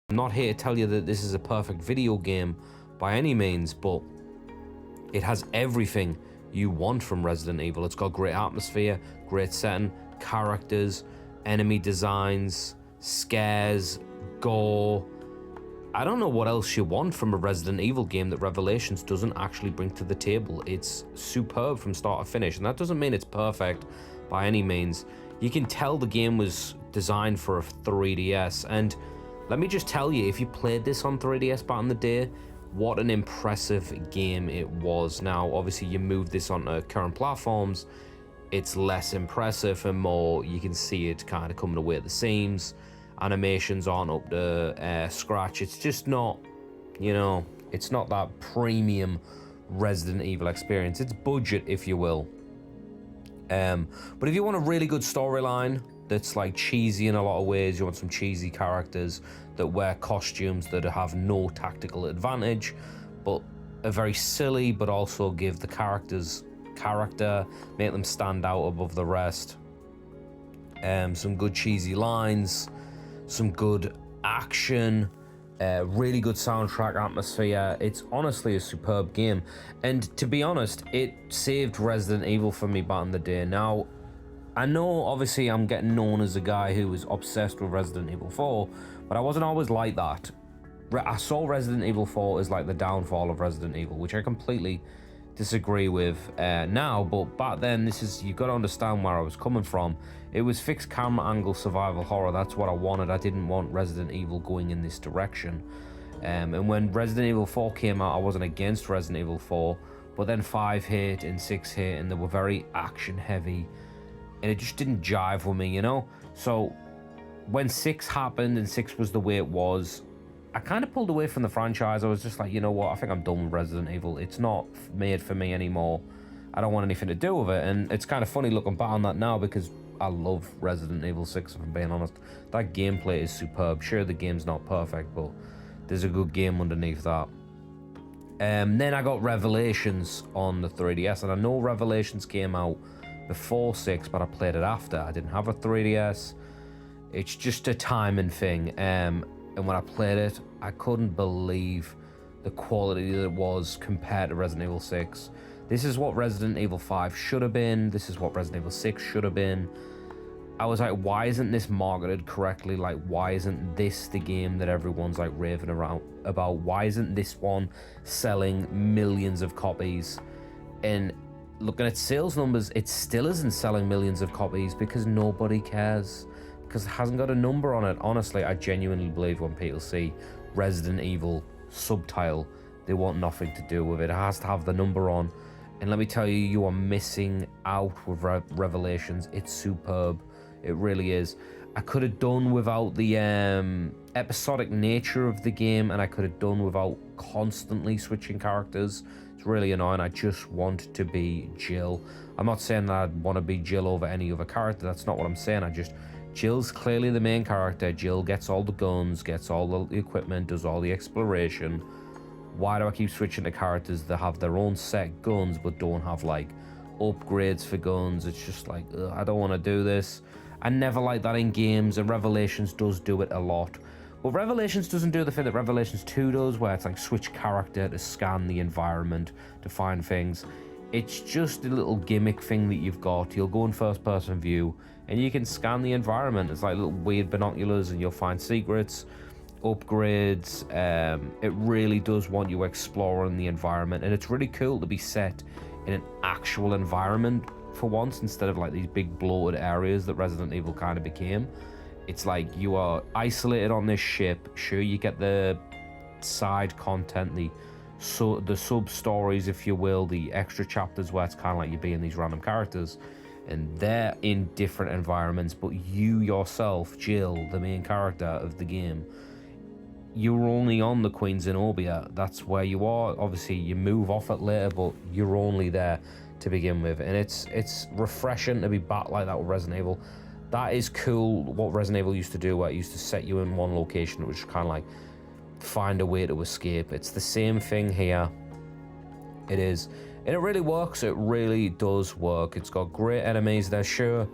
I'm not here to tell you that this is a perfect video game by any means, but it has everything you want from Resident Evil. It's got great atmosphere, great setting, characters, enemy designs, scares, gore. I don't know what else you want from a Resident Evil game that Revelations doesn't actually bring to the table. It's superb from start to finish, and that doesn't mean it's perfect by any means. You can tell the game was designed for a 3DS, and let me just tell you, if you played this on 3DS back in the day, what an impressive game it was. Now, obviously, you move this onto current platforms, it's less impressive and more, you can see it kind of coming away at the seams. Animations aren't up to scratch. It's just not, you know, it's not that premium Resident Evil experience. It's budget, if you will. But if you want a really good storyline that's like cheesy in a lot of ways, you want some cheesy characters that wear costumes that have no tactical advantage, but are very silly, but also give the characters character, make them stand out above the rest. Some good cheesy lines, some good action, really good soundtrack, atmosphere. It's honestly a superb game, and to be honest, it saved Resident Evil for me back in the day. Now, I know obviously I'm getting known as a guy who was obsessed with Resident Evil 4, but I wasn't always like that. I saw Resident Evil 4 as like the downfall of Resident Evil, which I completely disagree with now, but back then, you've got to understand where I was coming from. It was fixed camera angle survival horror. That's what I wanted. I didn't want Resident Evil going in this direction. And when Resident Evil 4 came out, I wasn't against Resident Evil 4, but then 5 hit and 6 hit, and they were very action heavy, and it just didn't jive with me, you know? So when 6 happened and 6 was the way it was, I kind of pulled away from the franchise. I was just like, you know what, I think I'm done with Resident Evil. It's not made for me anymore. I don't want anything to do with it. And it's kind of funny looking back on that now, because I love Resident Evil 6, if I'm being honest. That gameplay is superb. Sure, the game's not perfect, but there's a good game underneath that. Then I got Revelations on the 3DS, and I know Revelations came out before 6, but I played it after. I didn't have a 3DS. It's just a timing thing. And when I played it, I couldn't believe the quality that it was compared to Resident Evil 6. This is what Resident Evil 5 should have been. This is what Resident Evil 6 should have been. I was like, why isn't this marketed correctly? Like, why isn't this the game that everyone's like raving around about? Why isn't this one selling millions of copies? And looking at sales numbers, it still isn't selling millions of copies because nobody cares. Because it hasn't got a number on it. Honestly, I genuinely believe when people see Resident Evil subtitle, they want nothing to do with it. It has to have the number on. And let me tell you, you are missing out with Revelations. It's superb. It really is. I could have done without the episodic nature of the game, and I could have done without constantly switching characters. It's really annoying. I just want to be Jill. I'm not saying that I'd want to be Jill over any other character. That's not what I'm saying. Jill's clearly the main character. Jill gets all the guns, gets all the equipment, does all the exploration. Why do I keep switching to characters that have their own set guns but don't have like upgrades for guns? It's just like, ugh, I don't want to do this. I never like that in games, and Revelations does do it a lot. But Revelations doesn't do the thing that Revelations 2 does, where it's like switch character to scan the environment to find things. It's just a little gimmick thing that you've got. You'll go in first person view and you can scan the environment. It's like little weird binoculars, and you'll find secrets, upgrades. It really does want you exploring the environment, and it's really cool to be set in an actual environment for once, instead of like these big bloated areas that Resident Evil kind of became. It's like you are isolated on this ship. Sure, you get the side content, the sub stories, if you will, the extra chapters where it's kind of like you're being these random characters, and they're in different environments, but you yourself, Jill, the main character of the game, you're only on the Queen Zenobia. That's where you are. Obviously you move off it later, but you're only there to begin with, and it's refreshing to be back like that with Resident Evil. That is cool, what Resident Evil used to do, where it used to set you in one location, which kind of like find a way to escape. It's the same thing here. It is, and it really works. It really does work. It's got great enemies there. Sure,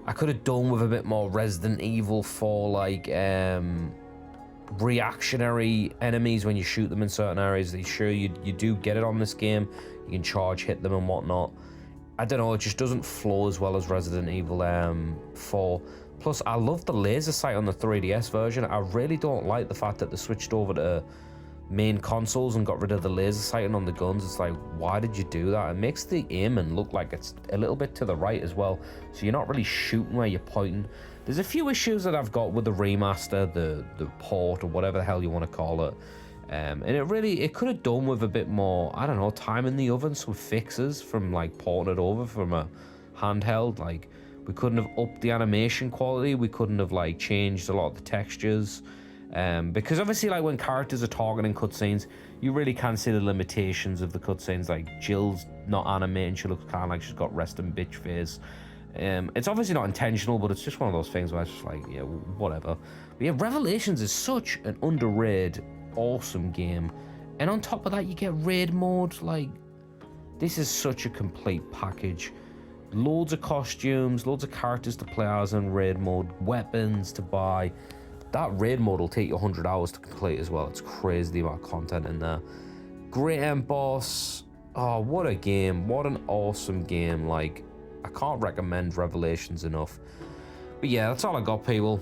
I could have done with a bit more Resident Evil 4 like reactionary enemies when you shoot them in certain areas. Sure, you do get it on this game. You can charge, hit them and whatnot. I don't know, it just doesn't flow as well as Resident Evil 4. Plus, I love the laser sight on the 3DS version. I really don't like the fact that they switched over to main consoles and got rid of the laser sighting on the guns. It's like, why did you do that? It makes the aiming look like it's a little bit to the right as well, so you're not really shooting where you're pointing. There's a few issues that I've got with the remaster, the port, or whatever the hell you want to call it. And it could have done with a bit more, I don't know, time in the oven, some fixes from like porting it over from a handheld. Like, we couldn't have upped the animation quality, we couldn't have like changed a lot of the textures. Because obviously, like, when characters are talking in cutscenes, you really can see the limitations of the cutscenes. Like, Jill's not animating, she looks kind of like she's got resting bitch face. It's obviously not intentional, but it's just one of those things where it's just like, yeah, whatever. But yeah, Revelations is such an underrated, awesome game. And on top of that, you get raid mode. Like, this is such a complete package. Loads of costumes, loads of characters to play as in raid mode, weapons to buy. That raid mode will take you 100 hours to complete as well. It's crazy the amount of content in there. Great End Boss. Oh, what a game. What an awesome game. Like, I can't recommend Revelations enough. But yeah, that's all I got, people.